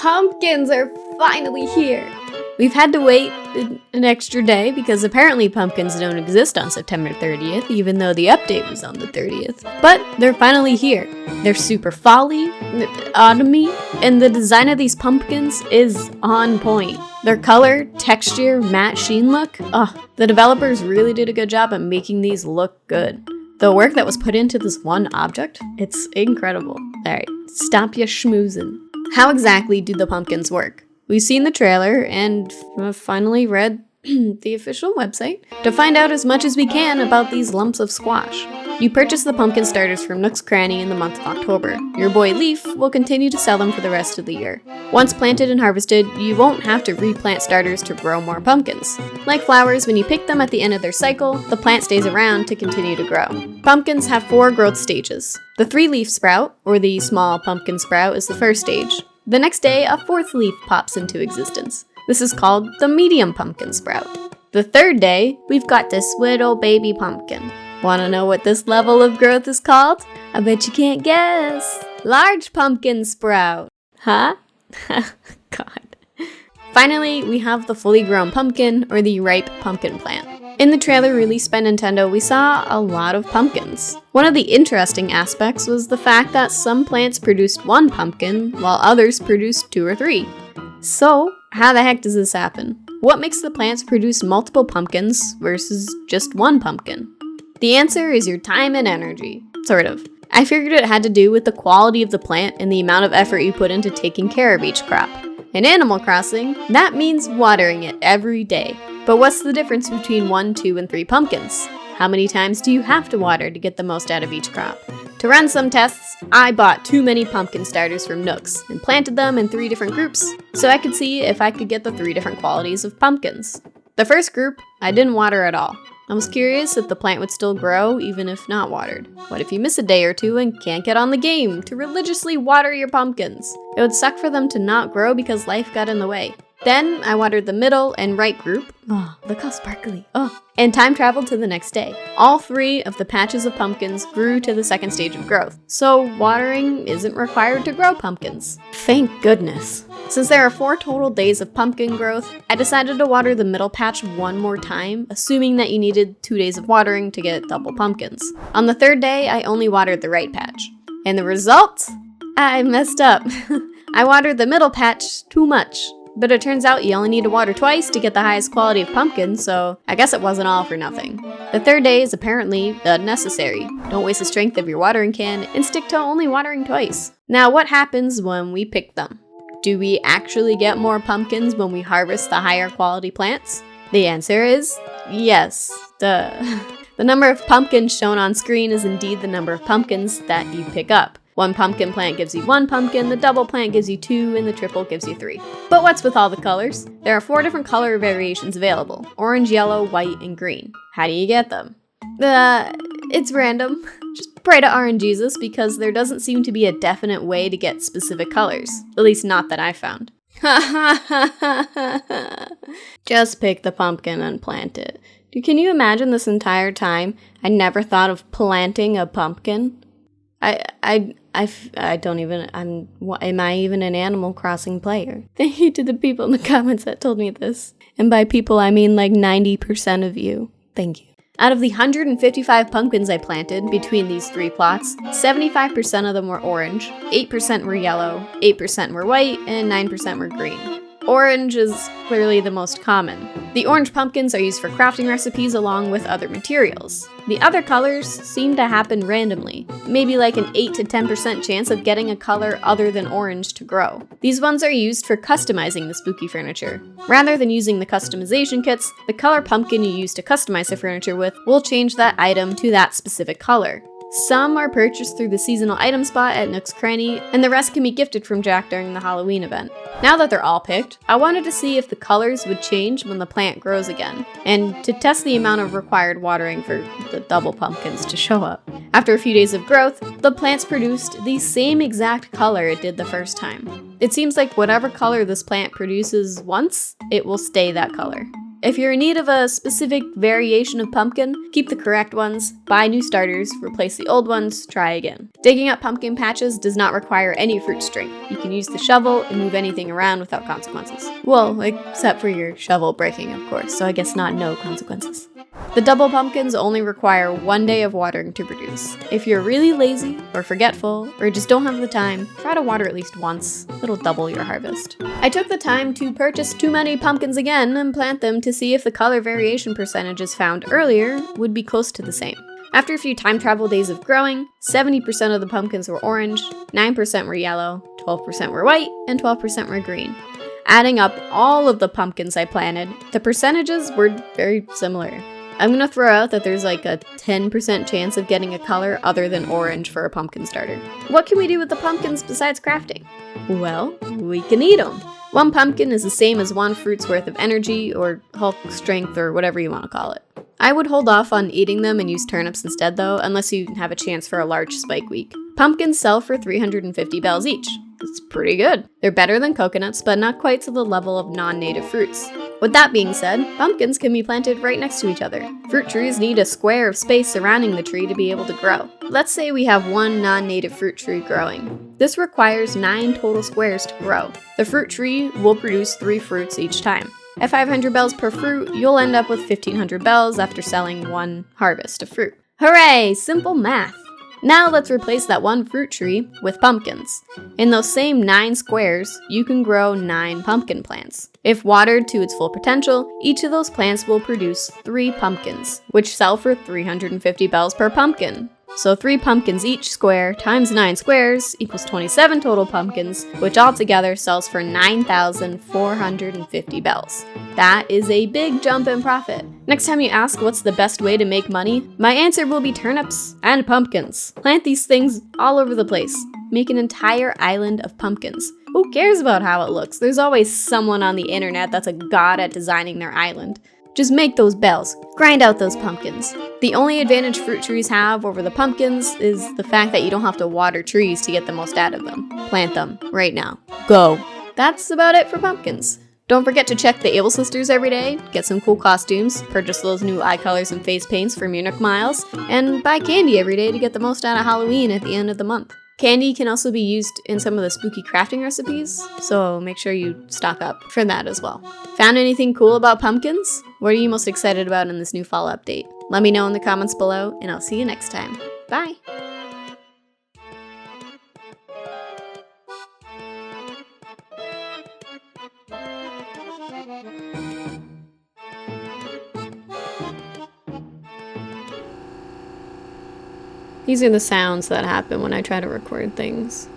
pumpkins are finally here. We've had to wait an extra day because apparently pumpkins don't exist on September 30th, even though the update was on the 30th. But they're finally here. They're super folly, autumny, and the design of these pumpkins is on point. Their color, texture, matte sheen look, the developers really did a good job at making these look good. The work that was put into this one object, it's incredible. Alright, stop ya schmoozin'. How exactly do the pumpkins work? We've seen the trailer and finally read the official website to find out as much as we can about these lumps of squash. You purchase the pumpkin starters from Nook's Cranny in the month of October. Your boy Leaf will continue to sell them for the rest of the year. Once planted and harvested, you won't have to replant starters to grow more pumpkins. Like flowers, when you pick them at the end of their cycle, the plant stays around to continue to grow. Pumpkins have 4 growth stages. The 3-leaf sprout, or the small pumpkin sprout, is the first stage. The next day, a 4th leaf pops into existence. This is called the medium pumpkin sprout. The 3rd day, we've got this little baby pumpkin. Wanna know what this level of growth is called? I bet you can't guess. Large pumpkin sprout. Huh? God. Finally, we have the fully grown pumpkin, or the ripe pumpkin plant. In the trailer released by Nintendo, we saw a lot of pumpkins. One of the interesting aspects was the fact that some plants produced 1 pumpkin, while others produced 2 or 3. So, how the heck does this happen? What makes the plants produce multiple pumpkins versus just 1 pumpkin? The answer is your time and energy, sort of. I figured it had to do with the quality of the plant and the amount of effort you put into taking care of each crop. In Animal Crossing, that means watering it every day. But what's the difference between 1, 2, and 3 pumpkins? How many times do you have to water to get the most out of each crop? To run some tests, I bought too many pumpkin starters from Nook's and planted them in 3 different groups so I could see if I could get the 3 different qualities of pumpkins. The first group, I didn't water at all. I was curious if the plant would still grow even if not watered. What if you miss a day or 2 and can't get on the game to religiously water your pumpkins? It would suck for them to not grow because life got in the way. Then I watered the middle and right group. Oh, look how sparkly. And time traveled to the next day. All 3 of the patches of pumpkins grew to the 2nd stage of growth. So watering isn't required to grow pumpkins. Thank goodness. Since there are 4 total days of pumpkin growth, I decided to water the middle patch 1 more time, assuming that you needed 2 days of watering to get double pumpkins. On the 3rd day, I only watered the right patch. And the result? I messed up. I watered the middle patch too much. But it turns out you only need to water twice to get the highest quality of pumpkin, so I guess it wasn't all for nothing. The 3rd day is apparently unnecessary. Don't waste the strength of your watering can and stick to only watering twice. Now what happens when we pick them? Do we actually get more pumpkins when we harvest the higher quality plants? The answer is yes. Duh. The number of pumpkins shown on screen is indeed the number of pumpkins that you pick up. 1 pumpkin plant gives you 1 pumpkin, the double plant gives you 2, and the triple gives you 3. But what's with all the colors? There are 4 different color variations available: orange, yellow, white, and green. How do you get them? It's random. Just pray to RNGesus because there doesn't seem to be a definite way to get specific colors. At least not that I found. Just pick the pumpkin and plant it. Can you imagine this entire time I never thought of planting a pumpkin? I don't even, am I even an Animal Crossing player? Thank you to the people in the comments that told me this. And by people, I mean like 90% of you. Thank you. Out of the 155 pumpkins I planted between these 3 plots, 75% of them were orange, 8% were yellow, 8% were white, and 9% were green. Orange is clearly the most common. The orange pumpkins are used for crafting recipes along with other materials. The other colors seem to happen randomly, maybe like an 8 to 10% chance of getting a color other than orange to grow. These ones are used for customizing the spooky furniture. Rather than using the customization kits, the color pumpkin you use to customize the furniture with will change that item to that specific color. Some are purchased through the seasonal item spot at Nook's Cranny, and the rest can be gifted from Jack during the Halloween event. Now that they're all picked, I wanted to see if the colors would change when the plant grows again, and to test the amount of required watering for the double pumpkins to show up. After a few days of growth, the plants produced the same exact color it did the first time. It seems like whatever color this plant produces once, it will stay that color. If you're in need of a specific variation of pumpkin, keep the correct ones, buy new starters, replace the old ones, try again. Digging up pumpkin patches does not require any fruit string. You can use the shovel and move anything around without consequences. Well, except for your shovel breaking, of course, so I guess no consequences. The double pumpkins only require 1 day of watering to produce. If you're really lazy, or forgetful, or just don't have the time, try to water at least once. It'll double your harvest. I took the time to purchase too many pumpkins again and plant them to see if the color variation percentages found earlier would be close to the same. After a few time travel days of growing, 70% of the pumpkins were orange, 9% were yellow, 12% were white, and 12% were green. Adding up all of the pumpkins I planted, the percentages were very similar. I'm gonna throw out that there's like a 10% chance of getting a color other than orange for a pumpkin starter. What can we do with the pumpkins besides crafting? Well, we can eat them. 1 pumpkin is the same as 1 fruit's worth of energy, or Hulk strength, or whatever you want to call it. I would hold off on eating them and use turnips instead though, unless you have a chance for a large spike week. Pumpkins sell for 350 bells each. It's pretty good. They're better than coconuts, but not quite to the level of non-native fruits. With that being said, pumpkins can be planted right next to each other. Fruit trees need a square of space surrounding the tree to be able to grow. Let's say we have 1 non-native fruit tree growing. This requires 9 total squares to grow. The fruit tree will produce 3 fruits each time. At 500 bells per fruit, you'll end up with 1500 bells after selling 1 harvest of fruit. Hooray! Simple math! Now let's replace that 1 fruit tree with pumpkins. In those same 9 squares, you can grow 9 pumpkin plants. If watered to its full potential, each of those plants will produce 3 pumpkins, which sell for 350 bells per pumpkin. So 3 pumpkins each square times 9 squares equals 27 total pumpkins, which altogether sells for 9,450 bells. That is a big jump in profit. Next time you ask what's the best way to make money, my answer will be turnips and pumpkins. Plant these things all over the place. Make an entire island of pumpkins. Who cares about how it looks? There's always someone on the internet that's a god at designing their island. Just make those bells. Grind out those pumpkins. The only advantage fruit trees have over the pumpkins is the fact that you don't have to water trees to get the most out of them. Plant them right now. Go. That's about it for pumpkins. Don't forget to check the Able Sisters every day, get some cool costumes, purchase those new eye colors and face paints for Munich Miles, and buy candy every day to get the most out of Halloween at the end of the month. Candy can also be used in some of the spooky crafting recipes, so make sure you stock up for that as well. Found anything cool about pumpkins? What are you most excited about in this new fall update? Let me know in the comments below, and I'll see you next time. Bye! These are the sounds that happen when I try to record things.